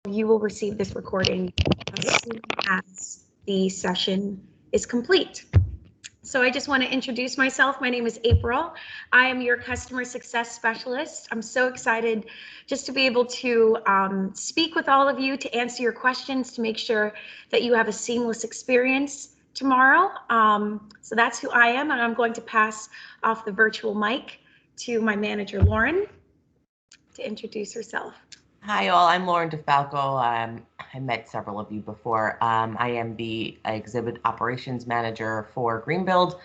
You will receive this recording as soon as the session is complete. So I just want to introduce myself. My name is April. I am your customer success specialist. I'm so excited just to be able to speak with all of you, to answer your questions, to make sure that you have a seamless experience tomorrow. So that's who I am, and I'm going to pass off the virtual mic to my manager, Lauren, to introduce herself. Hi all, I'm Lauren DeFalco. I met several of you before. I am the exhibit operations manager for Greenbuild,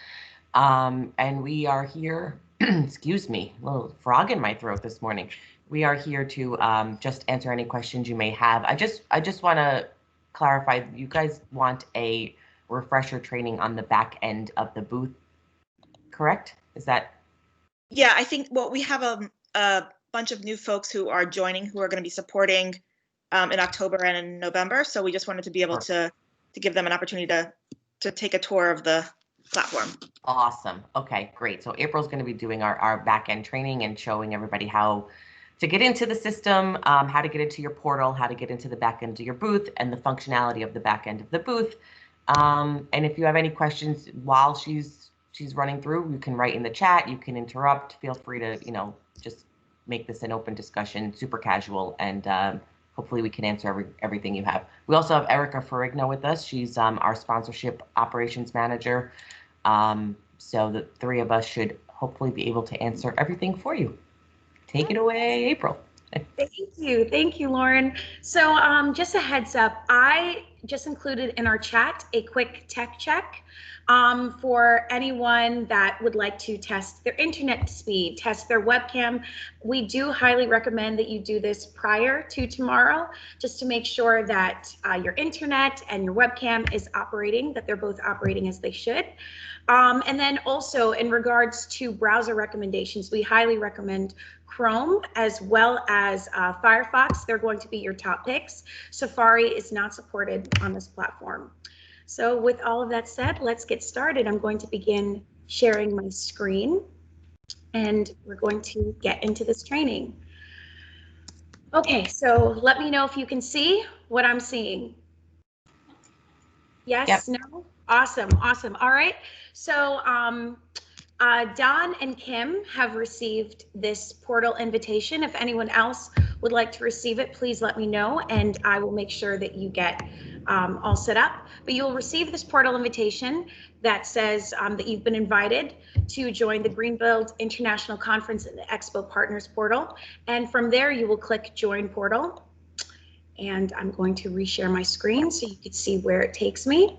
and we are here, excuse me, a little frog in my throat this morning. We are here to just answer any questions you may have. I just want to clarify, you guys want a refresher training on the back end of the booth, correct? Is that? Yeah, I think, well, we have a bunch of new folks who are joining, who are going to be supporting in October and in November. So we just wanted to be able to give them an opportunity to take a tour of the platform. Awesome. Okay, great. So April's going to be doing our back-end training and showing everybody how to get into the system, how to get into your portal, how to get into the back end of your booth, and the functionality of the back end of the booth. And if you have any questions while she's running through, you can write in the chat, you can interrupt, feel free to, just make this an open discussion, super casual, and hopefully we can answer everything you have. We also have Erica Ferrigno with us. She's our sponsorship operations manager. So the three of us should hopefully be able to answer everything for you. Take it away, April. Thank you, Lauren. So just a heads up, I just included in our chat a quick tech check for anyone that would like to test their internet speed, test their webcam. We do highly recommend that you do this prior to tomorrow, just to make sure that your internet and your webcam is operating, that they're both operating as they should. And then also in regards to browser recommendations, we highly recommend Chrome as well as Firefox. They're going to be your top picks. Safari is not supported on this platform. So with all of that said, let's get started. I'm going to begin sharing my screen and we're going to get into this training. Okay, so let me know if you can see what I'm seeing. Yes, Yep. No? Awesome. All right. So Don and Kim have received this portal invitation. If anyone else would like to receive it, please let me know and I will make sure that you get all set up. But you'll receive this portal invitation that says that you've been invited to join the Greenbuild International Conference and Expo Partners portal. And from there, you will click Join Portal. And I'm going to reshare my screen so you can see where it takes me.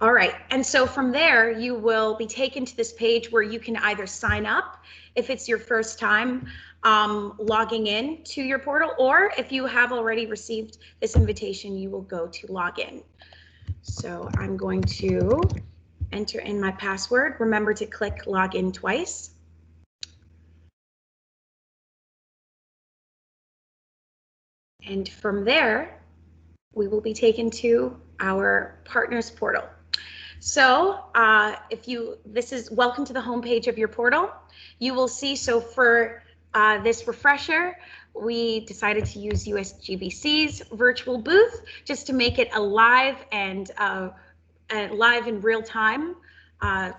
All right, and so from there, you will be taken to this page where you can either sign up if it's your first time logging in to your portal, or if you have already received this invitation, you will go to login. So I'm going to enter in my password. Remember to click login twice. And from there, we will be taken to our partners portal. So welcome to the homepage of your portal. You will see, so for this refresher, we decided to use USGBC's virtual booth just to make it a live and live in real time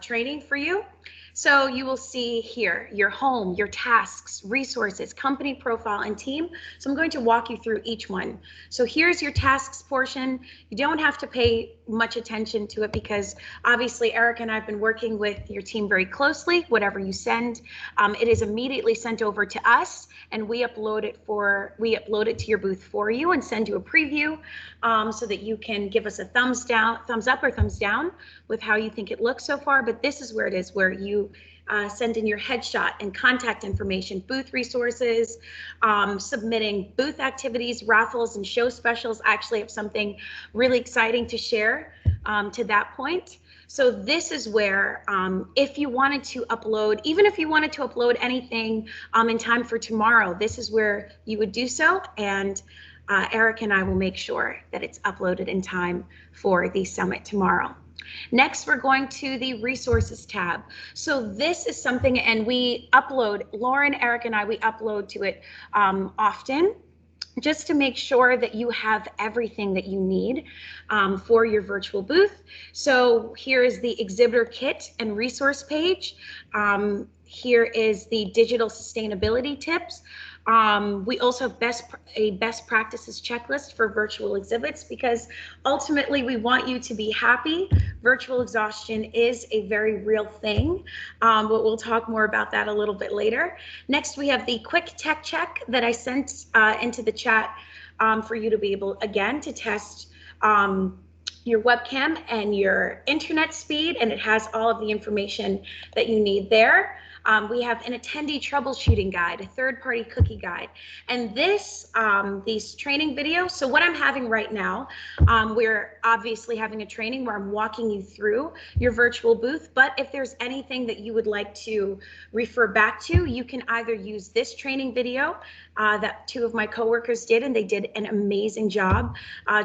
training for you. So you will see here your home, your tasks, resources, company profile, and team. So I'm going to walk you through each one. So here's your tasks portion. You don't have to pay much attention to it because obviously Eric and I have been working with your team very closely. Whatever you send, it is immediately sent over to us and we upload it to your booth for you and send you a preview so that you can give us a thumbs up or thumbs down with how you think it looks so far. But this is where it is, where you send in your headshot and contact information, booth resources, submitting booth activities, raffles, and show specials. I actually have something really exciting to share to that point. So this is where, if you wanted to upload, even if you wanted to upload anything in time for tomorrow, this is where you would do so. And Eric and I will make sure that it's uploaded in time for the summit tomorrow. Next, we're going to the resources tab. So this is something, and we upload, Lauren, Eric, and I, we upload to it often, just to make sure that you have everything that you need for your virtual booth. So here is the exhibitor kit and resource page. Here is the digital sustainability tips. We also have a best practices checklist for virtual exhibits, because ultimately we want you to be happy. Virtual exhaustion is a very real thing, but we'll talk more about that a little bit later. Next, we have the quick tech check that I sent into the chat for you to be able, again, to test your webcam and your internet speed, and it has all of the information that you need there. We have an attendee troubleshooting guide, a third-party cookie guide, and these training videos. So what I'm having right now, we're obviously having a training where I'm walking you through your virtual booth, but if there's anything that you would like to refer back to, you can either use this training video that 2 of my coworkers did, and they did an amazing job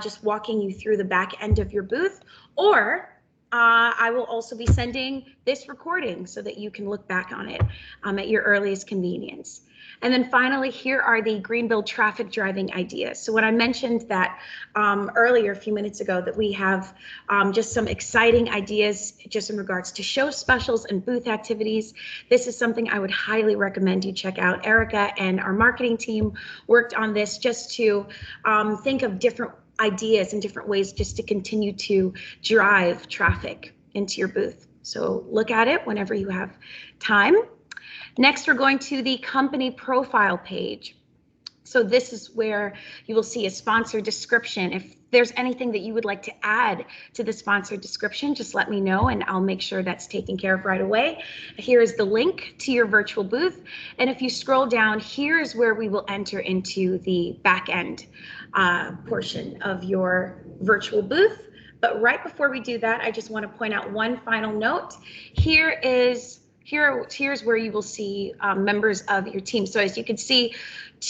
just walking you through the back end of your booth, or I will also be sending this recording so that you can look back on it at your earliest convenience. And then finally, here are the Greenville traffic driving ideas. So when I mentioned that earlier, a few minutes ago, that we have just some exciting ideas just in regards to show specials and booth activities, this is something I would highly recommend you check out. Erica and our marketing team worked on this just to think of different ideas and different ways just to continue to drive traffic into your booth. So look at it whenever you have time. Next, we're going to the company profile page. So this is where you will see a sponsor description. If there's anything that you would like to add to the sponsor description, just let me know and I'll make sure that's taken care of right away. Here is the link to your virtual booth. And if you scroll down, here is where we will enter into the back end portion of your virtual booth. But right before we do that, I just want to point out one final note. Here's where you will see members of your team. So as you can see,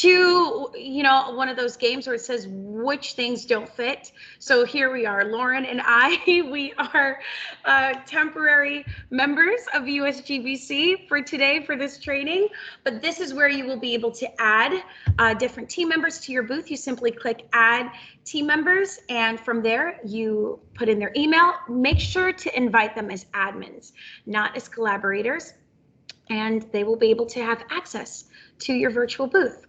one of those games where it says which things don't fit. So here we are, Lauren and I, we are temporary members of USGBC for today for this training, but this is where you will be able to add different team members to your booth. You simply click add team members, and from there you put in their email. Make sure to invite them as admins, not as collaborators, and they will be able to have access to your virtual booth.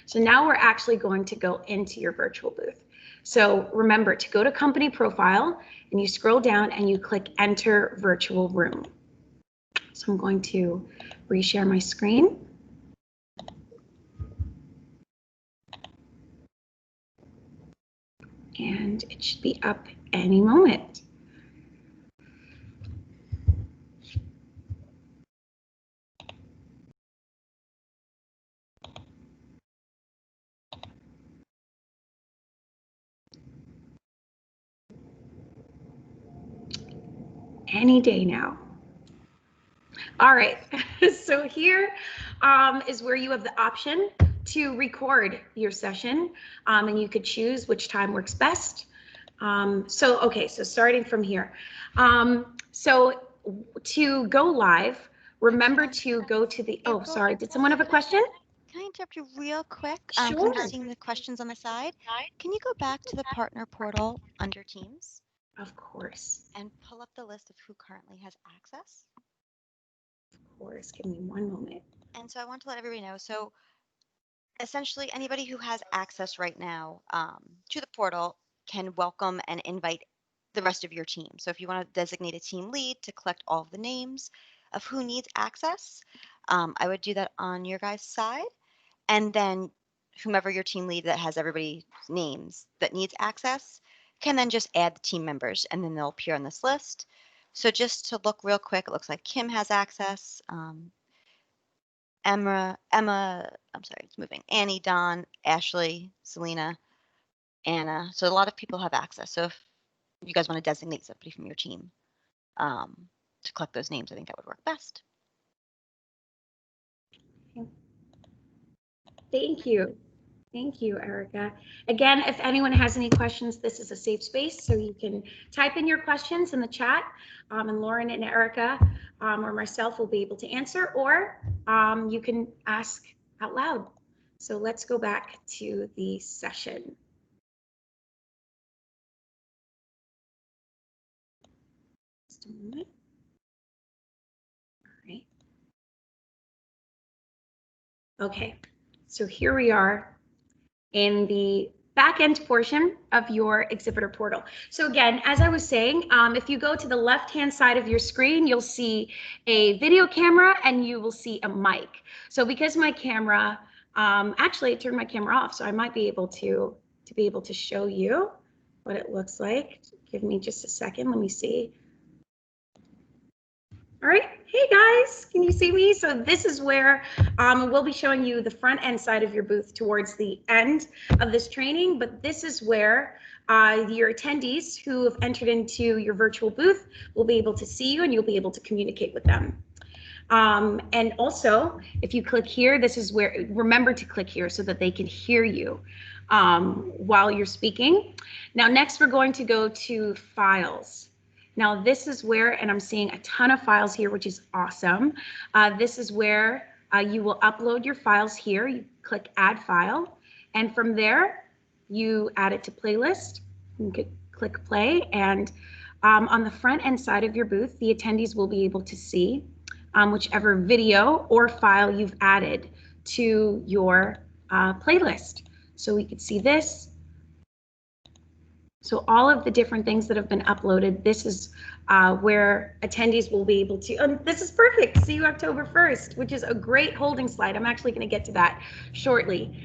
So now we're actually going to go into your virtual booth. So remember to go to company profile and you scroll down and you click enter virtual room. So I'm going to reshare my screen. And it should be up any moment. Any day now. All right, so here is where you have the option to record your session, and you could choose which time works best. So starting from here. So to go live, remember to go to the, oh, sorry, did someone have a question? Can I interrupt you real quick? Sure. I'm just seeing the questions on the side. Can you go back to the partner portal under Teams? Of course. And pull up the list of who currently has access? Of course, give me one moment. And so I want to let everybody know, so essentially anybody who has access right now to the portal can welcome and invite the rest of your team. So if you want to designate a team lead to collect all of the names of who needs access, I would do that on your guys' side. And then whomever your team lead that has everybody's names that needs access can then just add the team members and then they'll appear on this list. So just to look real quick, it looks like Kim has access. Emma, I'm sorry, it's moving. Annie, Don, Ashley, Selena, Anna. So a lot of people have access. So if you guys want to designate somebody from your team to collect those names, I think that would work best. Thank you. Thank you, Erica. Again, if anyone has any questions, this is a safe space, so you can type in your questions in the chat, and Lauren and Erica or myself will be able to answer, or you can ask out loud. So let's go back to the session. Just a moment. All right. Okay, so here we are in the back end portion of your exhibitor portal. So again, as I was saying, if you go to the left-hand side of your screen, you'll see a video camera and you will see a mic. So because my camera, actually I turned my camera off, so I might be able to show you what it looks like. Give me just a second, let me see. All right, hey guys, can you see me? So this is where we'll be showing you the front end side of your booth towards the end of this training, but this is where your attendees who have entered into your virtual booth will be able to see you and you'll be able to communicate with them. And also, if you click here, this is where, remember to click here so that they can hear you while you're speaking. Now, next we're going to go to files. Now this is where, and I'm seeing a ton of files here, which is awesome. This is where you will upload your files here. You click add file, and from there you add it to playlist. You can click play, and on the front end side of your booth, the attendees will be able to see whichever video or file you've added to your playlist. So we could see this. So all of the different things that have been uploaded, this is where attendees will be able to, this is perfect, see you October 1st, which is a great holding slide. I'm actually going to get to that shortly.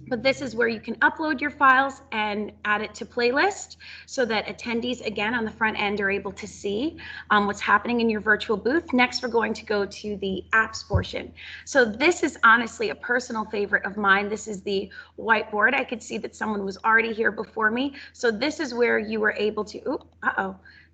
But this is where you can upload your files and add it to playlist so that attendees, again, on the front end are able to see what's happening in your virtual booth. Next, we're going to go to the apps portion. So this is honestly a personal favorite of mine. This is the whiteboard. I could see that someone was already here before me. So this is where you were able to,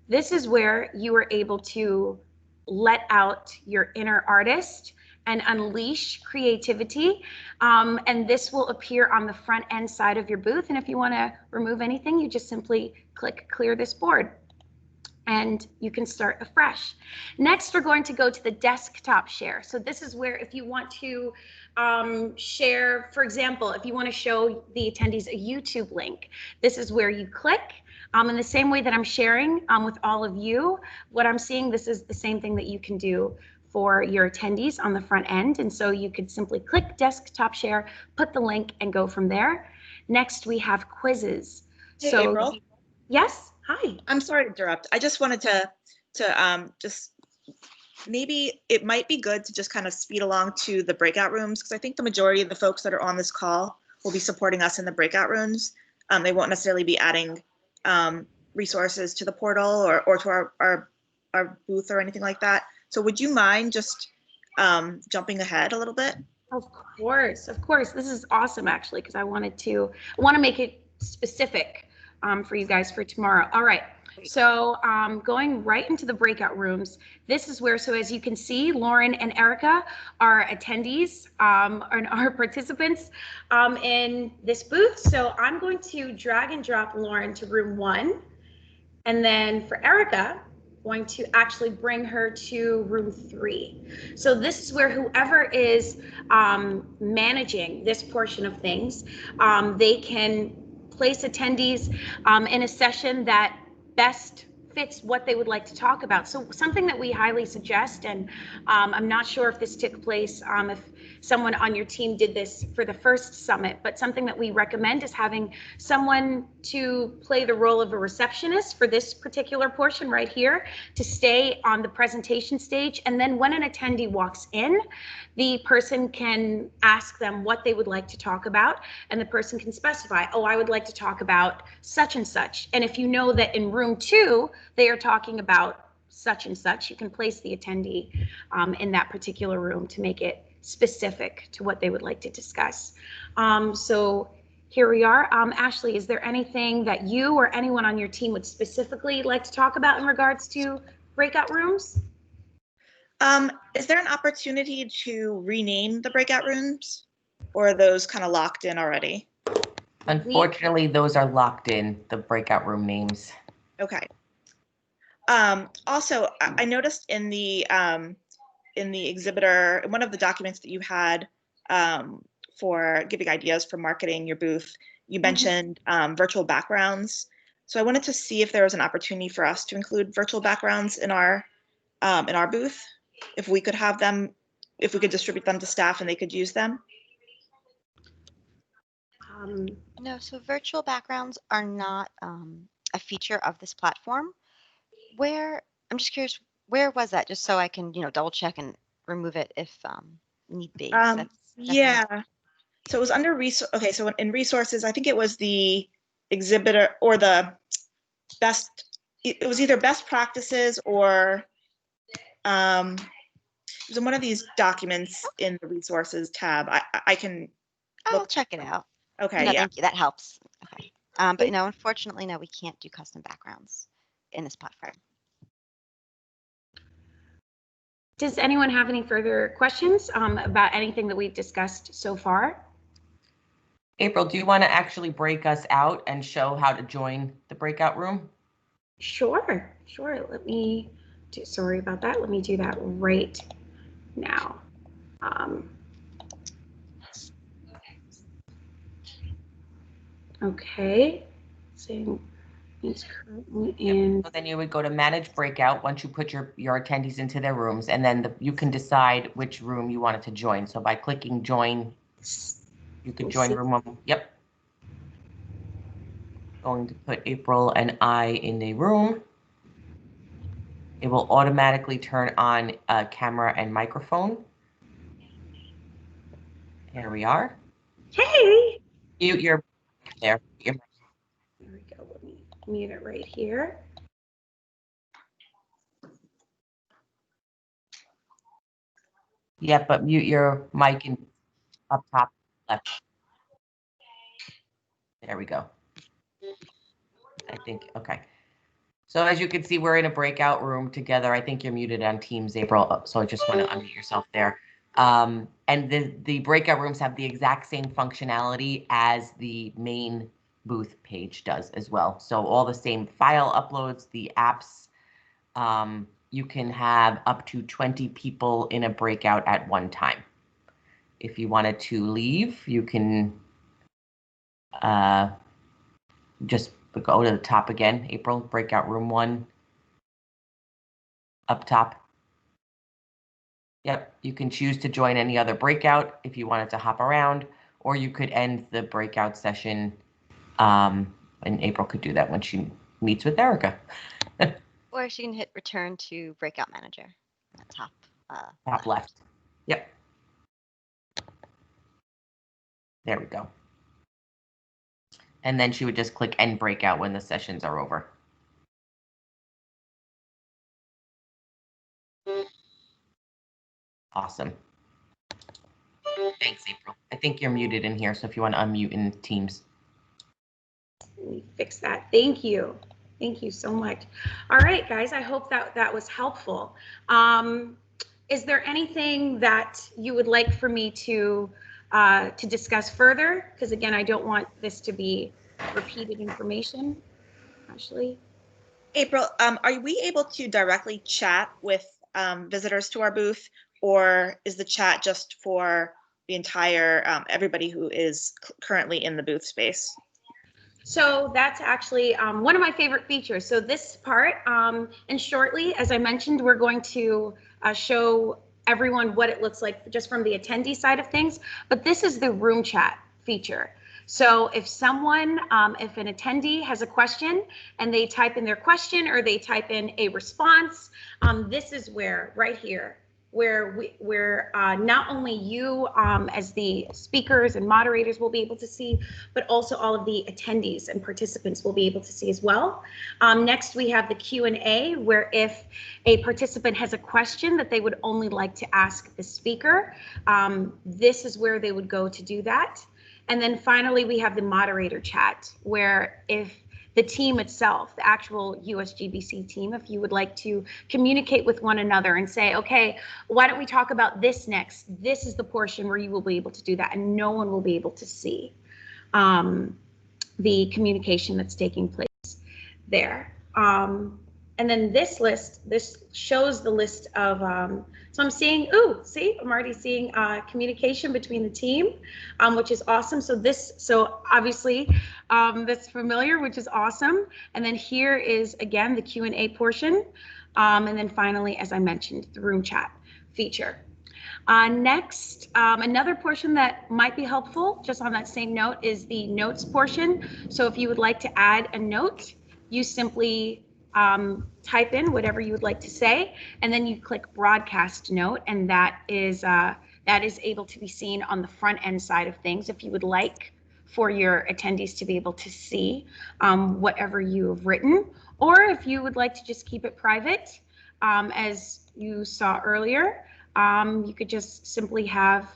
this is where you were able to let out your inner artist and unleash creativity. And this will appear on the front end side of your booth. And if you want to remove anything, you just simply click clear this board and you can start afresh. Next, we're going to go to the desktop share. So this is where if you want to share, for example, if you want to show the attendees a YouTube link, this is where you click. In the same way that I'm sharing with all of you, what I'm seeing, this is the same thing that you can do for your attendees on the front end. And so you could simply click desktop share, put the link and go from there. Next, we have quizzes. Hey, So April. Yes, hi. I'm sorry to interrupt. I just wanted to just maybe it might be good to just kind of speed along to the breakout rooms, because I think the majority of the folks that are on this call will be supporting us in the breakout rooms. They won't necessarily be adding resources to the portal or to our booth or anything like that. So would you mind just jumping ahead a little bit? Of course. This is awesome, actually, because I want to make it specific for you guys for tomorrow. All right. So going right into the breakout rooms, this is where, so as you can see, Lauren and Erica are attendees and are participants in this booth. So I'm going to drag and drop Lauren to room 1. And then for Erica, going to actually bring her to room 3. So this is where whoever is managing this portion of things, they can place attendees in a session that best fits what they would like to talk about. So something that we highly suggest, and I'm not sure if this took place, if someone on your team did this for the first summit, but something that we recommend is having someone to play the role of a receptionist for this particular portion right here, to stay on the presentation stage. And then when an attendee walks in, the person can ask them what they would like to talk about, and the person can specify, oh, I would like to talk about such and such. And if you know that in room 2, they are talking about such and such, you can place the attendee in that particular room to make it specific to what they would like to discuss. So here we are. Ashley, is there anything that you or anyone on your team would specifically like to talk about in regards to breakout rooms? Is there an opportunity to rename the breakout rooms? or are those kind of locked in already? Unfortunately, those are locked in, the breakout room names. Okay. Also, I noticed in the exhibitor, in one of the documents that you had for giving ideas for marketing your booth, you mentioned virtual backgrounds. So I wanted to see if there was an opportunity for us to include virtual backgrounds in our booth, if we could have them, if we could distribute them to staff and they could use them. No, so virtual backgrounds are not a feature of this platform. I'm just curious, where was that? Just so I can, double check and remove it if need be. 'Cause that's Yeah. So it was under okay, so in resources, I think it was the exhibitor or the best, it was either best practices or it was in one of these documents in the resources tab. I can I'll look. check it out. Okay, No, yeah. thank you. That helps. Okay. But no, unfortunately, no, we can't do custom backgrounds in this platform. Does anyone have any further questions about anything that we've discussed so far? April, do you want to actually break us out and show how to join the breakout room? Sure. Let me do, sorry about that. Let me do that right now. Okay. So it's currently in. So then you would go to manage breakout once you put your attendees into their rooms, and then you can decide which room you wanted to join. So by clicking join, you could join room 1. Yep. Going to put April and I in a room. It will automatically turn on a camera and microphone. Here we are. Hey. You're there. There we go. Let me mute it right here. Yeah, but mute your mic in up top left. There we go. I think, okay. So as you can see, we're in a breakout room together. I think you're muted on Teams, April, so I just want to unmute yourself there. And the breakout rooms have the exact same functionality as the main booth page does as well. So all the same file uploads, the apps, you can have up to 20 people in a breakout at one time. If you wanted to leave, you can just go to the top again, April, breakout room 1, up top. Yep, you can choose to join any other breakout if you wanted to hop around, or you could end the breakout session, and April could do that when she meets with Erica. Or she can hit return to breakout manager at top. Top left. Yep. There we go. And then she would just click end breakout when the sessions are over. Awesome. Thanks, April. I think you're muted in here, so if you want to unmute in Teams. Let me fix that. Thank you. Thank you so much. All right, guys, I hope that was helpful. Is there anything that you would like for me to discuss further? Because again, I don't want this to be repeated information. Ashley? April, are we able to directly chat with visitors to our booth, or is the chat just for the entire everybody who is currently in the booth space? So that's actually one of my favorite features. So this part, and shortly, as I mentioned, we're going to show everyone what it looks like just from the attendee side of things. But this is the room chat feature. So if someone, if an attendee has a question and they type in their question or they type in a response, this is where, right here, where not only you as the speakers and moderators will be able to see, but also all of the attendees and participants will be able to see as well. Next, we have the Q&A, where if a participant has a question that they would only like to ask the speaker, this is where they would go to do that. And then finally, we have the moderator chat, where if the team itself, the actual USGBC team, if you would like to communicate with one another and say, okay, why don't we talk about this next? This is the portion where you will be able to do that, and no one will be able to see the communication that's taking place there. And then this list, this shows the list of, so I'm seeing, ooh, see, I'm already seeing communication between the team, which is awesome. So obviously that's familiar, which is awesome. And then here is, again, the Q&A portion. And then finally, as I mentioned, the room chat feature. Next, another portion that might be helpful, just on that same note, is the notes portion. So if you would like to add a note, you simply type in whatever you would like to say, and then you click broadcast note, and that is able to be seen on the front end side of things if you would like for your attendees to be able to see whatever you have written, or if you would like to just keep it private, as you saw earlier, you could just simply have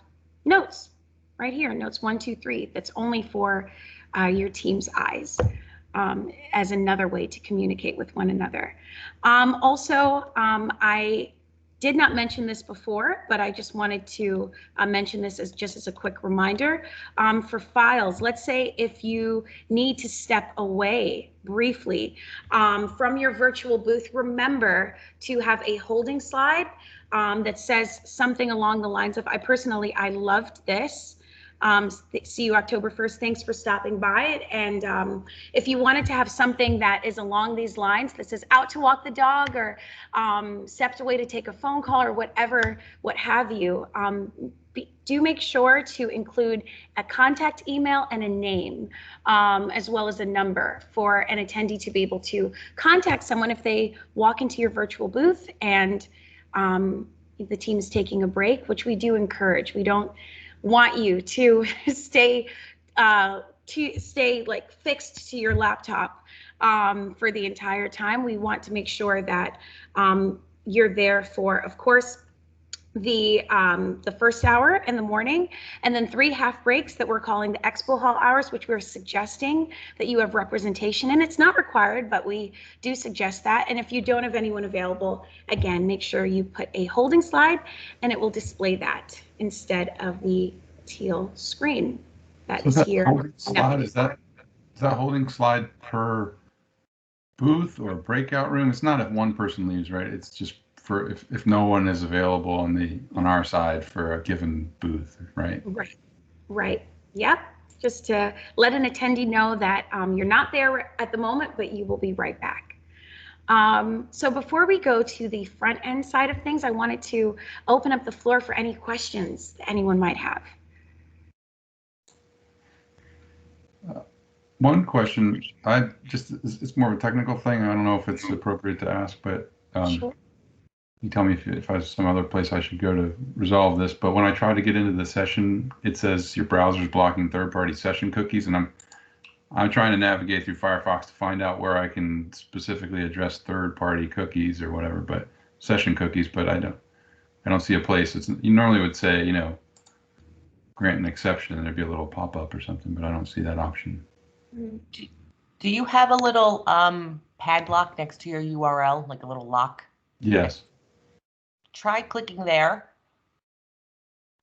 notes right here, notes 1, 2, 3. That's only for your team's eyes. As another way to communicate with one another. I did not mention this before, but I just wanted to mention this as a quick reminder. For files, let's say if you need to step away briefly from your virtual booth, remember to have a holding slide that says something along the lines of, I loved this. See you October 1st. Thanks for stopping by. And if you wanted to have something that is along these lines that says out to walk the dog, or stepped away to take a phone call, or whatever, what have you, do make sure to include a contact email and a name, as well as a number for an attendee to be able to contact someone if they walk into your virtual booth and the team is taking a break, which we do encourage. We don't want you to stay like fixed to your laptop for the entire time. We want to make sure that you're there for, of course, the first hour in the morning, and then 3 half breaks that we're calling the expo hall hours, which we're suggesting that you have representation. And it's not required, but we do suggest that. And if you don't have anyone available, again, make sure you put a holding slide, and it will display that instead of the teal screen that is here. Holding slide, is that holding slide per booth or breakout room? It's not if one person leaves, right? It's just for if no one is available on our side for a given booth, right? Right. Yep. Just to let an attendee know that you're not there at the moment, but you will be right back. So before we go to the front end side of things, I wanted to open up the floor for any questions that anyone might have. One question, it's more of a technical thing. I don't know if it's appropriate to ask, but Sure. you tell me if there's some other place I should go to resolve this. But when I try to get into the session, it says your browser's blocking third-party session cookies, and I'm trying to navigate through Firefox to find out where I can specifically address third-party cookies or whatever, but session cookies. But I don't see a place. You normally would say, grant an exception, and there'd be a little pop-up or something, but I don't see that option. Do you have a little padlock next to your URL, like a little lock? Yes. Try clicking there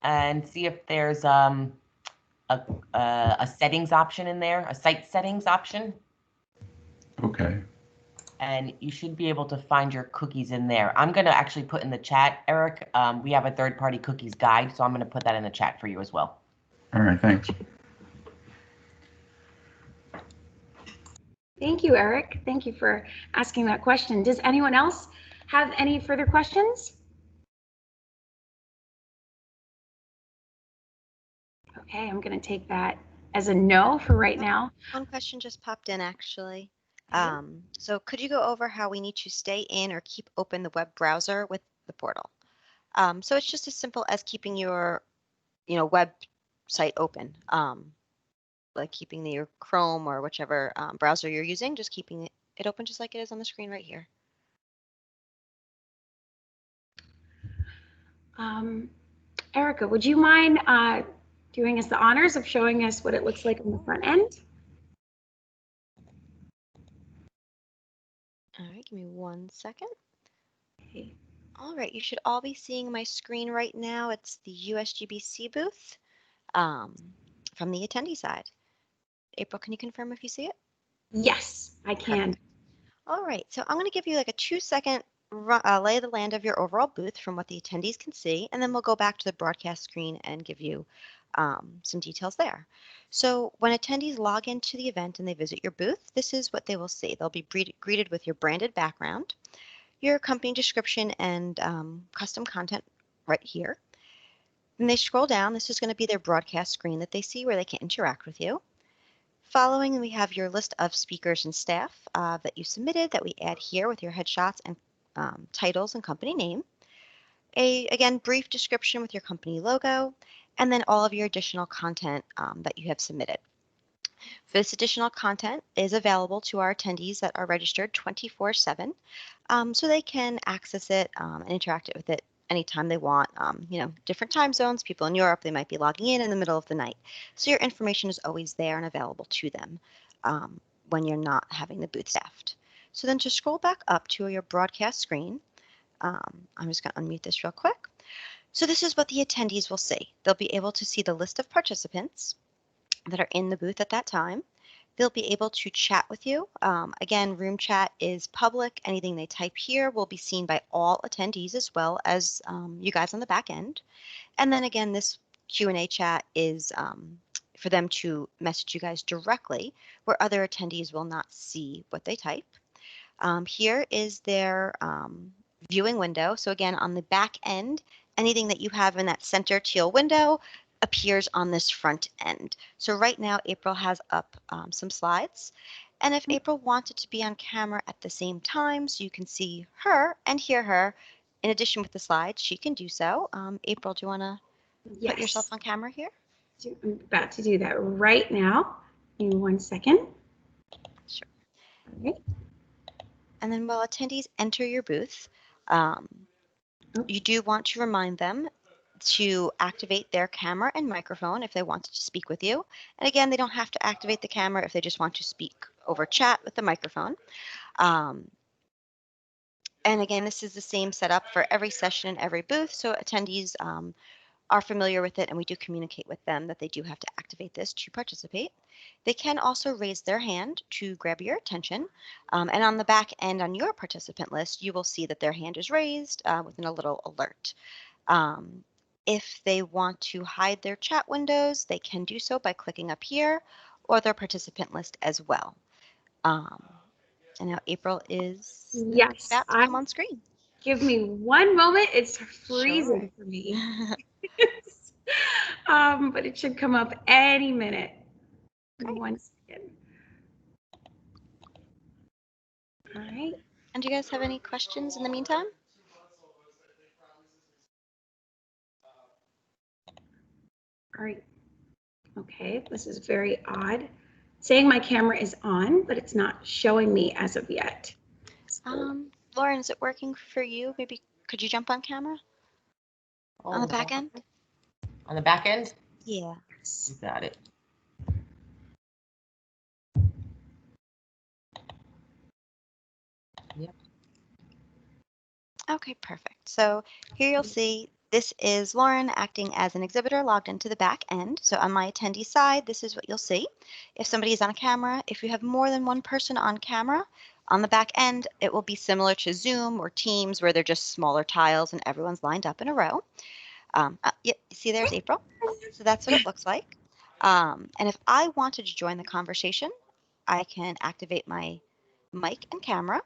and see if there's a settings option in there, a site settings option. Okay. And you should be able to find your cookies in there. I'm going to actually put in the chat, Eric. We have a third-party cookies guide, so I'm going to put that in the chat for you as well. All right, thanks. Thank you, Eric. Thank you for asking that question. Does anyone else have any further questions? Okay, I'm going to take that as a no for right now. One question just popped in, actually. So could you go over how we need to stay in or keep open the web browser with the portal? So it's just as simple as keeping your, website open, like keeping your Chrome or whichever browser you're using, just keeping it open just like it is on the screen right here. Erica, would you mind doing us the honors of showing us what it looks like on the front end? All right, give me 1 second. Okay. All right, you should all be seeing my screen right now. It's the USGBC booth from the attendee side. April, can you confirm if you see it? Yes, I can. All right, so I'm going to give you like a 2-second lay of the land of your overall booth from what the attendees can see, and then we'll go back to the broadcast screen and give you some details there. So when attendees log into the event and they visit your booth, this is what they will see. They'll be greeted with your branded background, your company description, and custom content right here. When they scroll down, this is going to be their broadcast screen that they see where they can interact with you. Following, we have your list of speakers and staff that you submitted that we add here with your headshots and titles and company name. Again, brief description with your company logo, and then all of your additional content that you have submitted. This additional content is available to our attendees that are registered 24/7, so they can access it and interact with it anytime they want. Different time zones, people in Europe, they might be logging in the middle of the night. So your information is always there and available to them when you're not having the booth staffed. So then to scroll back up to your broadcast screen, I'm just going to unmute this real quick. So this is what the attendees will see. They'll be able to see the list of participants that are in the booth at that time. They'll be able to chat with you. Again, room chat is public. Anything they type here will be seen by all attendees as well as you guys on the back end. And then again, this Q&A chat is for them to message you guys directly where other attendees will not see what they type. Here is their viewing window. So again, on the back end, anything that you have in that center teal window appears on this front end. So right now, April has up some slides. And if April wanted to be on camera at the same time, so you can see her and hear her, in addition with the slides, she can do so. April, do you want to put yourself on camera here? I'm about to do that right now. In 1 second. Sure. All right. And then while attendees enter your booth, you do want to remind them to activate their camera and microphone if they wanted to speak with you. And again, they don't have to activate the camera if they just want to speak over chat with the microphone. And again, this is the same setup for every session and every booth, so attendees are familiar with it, and we do communicate with them that they do have to activate this to participate. They can also raise their hand to grab your attention, and on the back end on your participant list, you will see that their hand is raised within a little alert. If they want to hide their chat windows, they can do so by clicking up here or their participant list as well. And now April is about to come on screen. Give me 1 moment. It's freezing for me. But it should come up any minute. Great. 1 second. All right. And do you guys have any questions in the meantime? All right. Okay, this is very odd. Saying my camera is on, but it's not showing me as of yet. Lauren, is it working for you? Maybe could you jump on camera? On the back end? On the back end? Yeah. You got it. Yep. Okay, perfect. So here you'll see this is Lauren acting as an exhibitor logged into the back end. So on my attendee side, this is what you'll see. If somebody is on a camera, if you have more than one person on camera, on the back end, it will be similar to Zoom or Teams where they're just smaller tiles and everyone's lined up in a row. Yeah, see there's April. So that's what it looks like. And if I wanted to join the conversation, I can activate my mic and camera.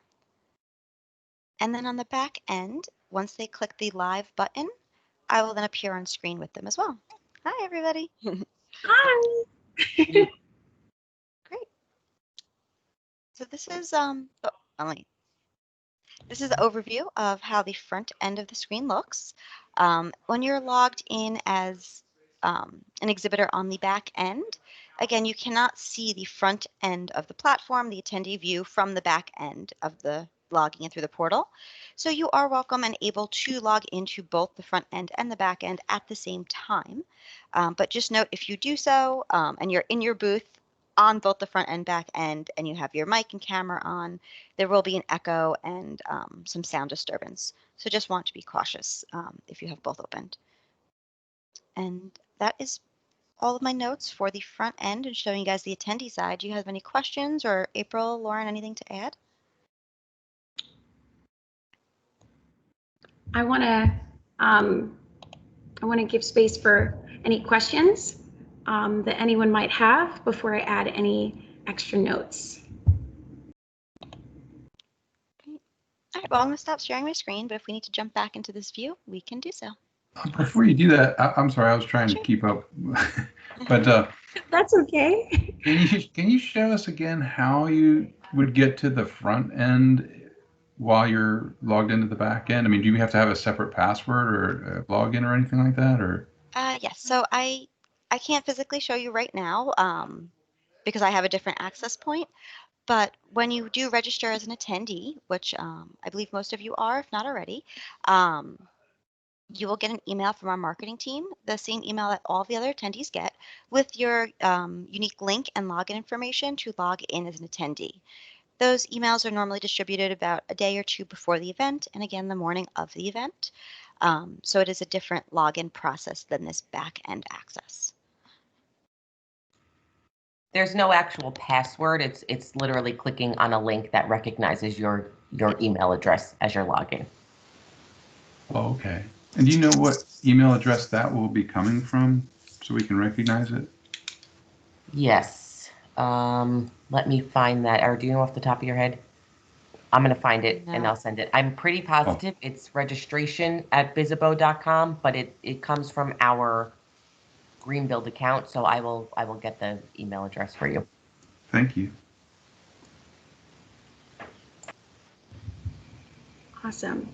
And then on the back end, once they click the live button, I will then appear on screen with them as well. Hi, everybody. Hi. Great. So this is this is the overview of how the front end of the screen looks. When you're logged in as an exhibitor on the back end, again, you cannot see the front end of the platform, the attendee view from the back end of the logging in through the portal. So you are welcome and able to log into both the front end and the back end at the same time. But just note if you do so and you're in your booth on both the front and back end, and you have your mic and camera on, there will be an echo and some sound disturbance. So just want to be cautious if you have both opened. And that is all of my notes for the front end and showing you guys the attendee side. Do you have any questions, or April, Lauren, anything to add? I want to give space for any questions that anyone might have before I add any extra notes. All right, well, I'm going to stop sharing my screen, but if we need to jump back into this view, we can do so. Before you do that, I'm sorry, I was trying to keep up, but That's okay. can you show us again how you would get to the front end while you're logged into the back end? I mean, do you have to have a separate password or a login or anything like that, or? Yes, so I can't physically show you right now because I have a different access point. But when you do register as an attendee, which I believe most of you are, if not already, you will get an email from our marketing team, the same email that all the other attendees get, with your unique link and login information to log in as an attendee. Those emails are normally distributed about a day or two before the event, and again the morning of the event. So it is a different login process than this back-end access. There's no actual password. It's literally clicking on a link that recognizes your email address as your login. Oh, okay. And do you know what email address that will be coming from so we can recognize it? Yes. Let me find that. Or do you know off the top of your head? I'm going to find it and No. I'll send it. I'm pretty positive it's registration@bizzabo.com, but it comes from our Greenbuild account, so I will get the email address for you. Thank you. Awesome.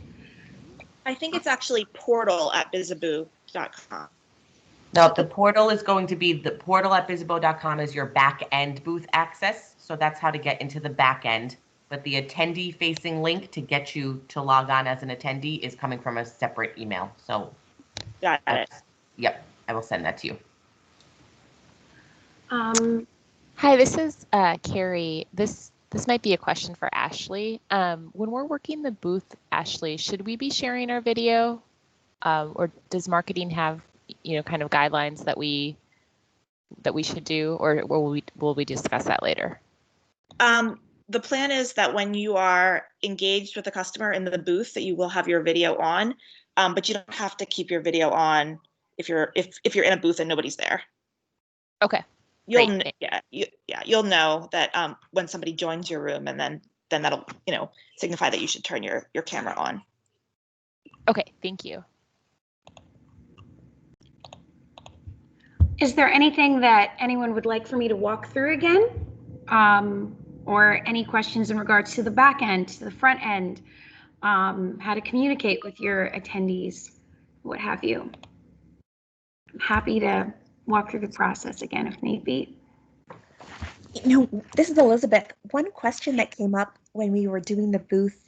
I think it's actually portal@bizzabo.com. Now, the portal is going to be the portal@bizzabo.com is your back end booth access. So that's how to get into the back end. But the attendee facing link to get you to log on as an attendee is coming from a separate email. So Got it. Yep, I will send that to you. Hi, this is Carrie. This might be a question for Ashley. When we're working the booth, Ashley, should we be sharing our video, or does marketing have, kind of guidelines that we should do, or will we discuss that later? The plan is that when you are engaged with a customer in the booth, that you will have your video on, but you don't have to keep your video on if you're in a booth and nobody's there. Okay. You'll Great. you'll know that when somebody joins your room, and then that'll signify that you should turn your camera on. Okay, thank you. Is there anything that anyone would like for me to walk through again? Or any questions in regards to the back end, to the front end, how to communicate with your attendees, what have you? I'm happy to walk through the process again if need be. This is Elizabeth. One question that came up when we were doing the booth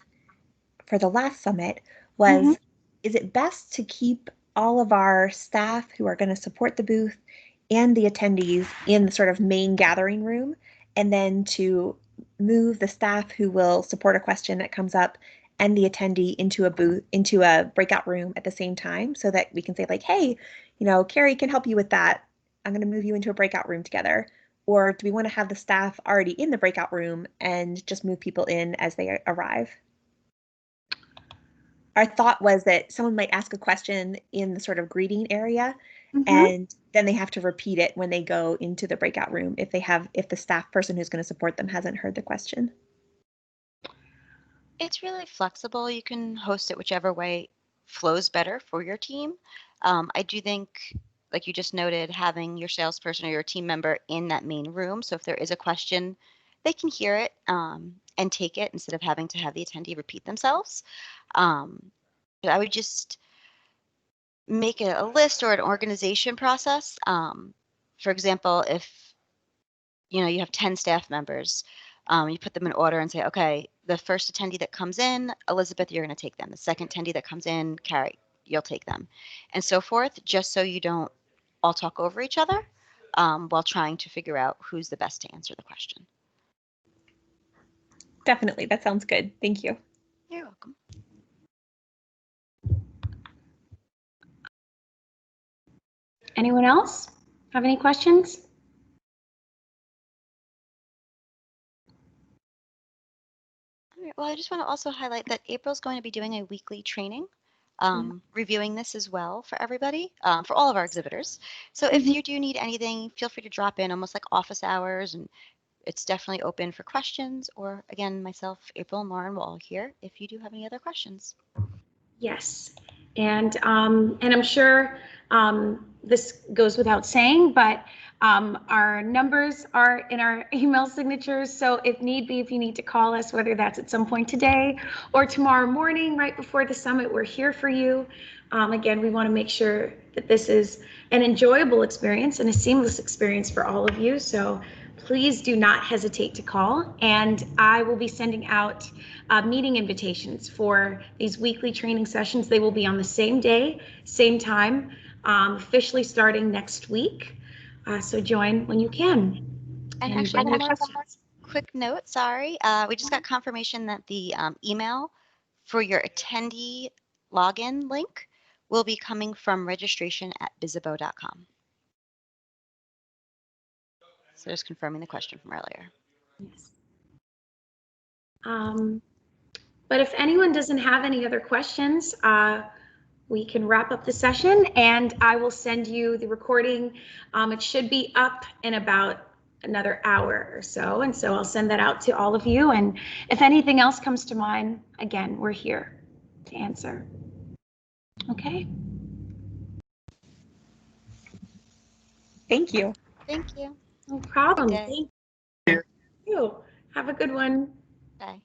for the last summit was, is it best to keep all of our staff who are going to support the booth and the attendees in the sort of main gathering room, and then to move the staff who will support a question that comes up and the attendee into a breakout room at the same time, so that we can say, like, hey, Carrie can help you with that. I'm going to move you into a breakout room together. Or do we want to have the staff already in the breakout room and just move people in as they arrive? Our thought was that someone might ask a question in the sort of greeting area, and then they have to repeat it when they go into the breakout room if the staff person who's going to support them hasn't heard the question. It's really flexible. You can host it whichever way flows better for your team. I do think, like you just noted, having your salesperson or your team member in that main room, so if there is a question, they can hear it and take it instead of having to have the attendee repeat themselves. But I would just make it a list or an organization process. For example, if you have 10 staff members, you put them in order and say, okay, the first attendee that comes in, Elizabeth, you're going to take them. The second attendee that comes in, Carrie, you'll take them, and so forth, just so you don't all talk over each other. while trying to figure out who's the best to answer the question. Definitely. That sounds good. Thank you. You're welcome. Anyone else have any questions? All right, well, I just want to also highlight that April's going to be doing a weekly training, reviewing this as well for everybody, for all of our exhibitors. So if you do need anything, feel free to drop in, almost like office hours, and it's definitely open for questions. Or again, myself, April, and Lauren will all here if you do have any other questions. Yes, and I'm sure this goes without saying, but our numbers are in our email signatures. So if need be, if you need to call us, whether that's at some point today or tomorrow morning, right before the summit, we're here for you. Again, we want to make sure that this is an enjoyable experience and a seamless experience for all of you. So please do not hesitate to call, and I will be sending out meeting invitations for these weekly training sessions. They will be on the same day, same time, officially starting next week. So join when you can. And actually, one more quick note, sorry. We just got confirmation that the email for your attendee login link will be coming from registration@bizibo.com. So just confirming the question from earlier. Yes. But if anyone doesn't have any other questions, we can wrap up the session, and I will send you the recording. It should be up in about another hour or so, and so I'll send that out to all of you. And if anything else comes to mind, again, we're here to answer. Okay. Thank you. Thank you. No problem. Good day. Thank you. Have a good one. Bye.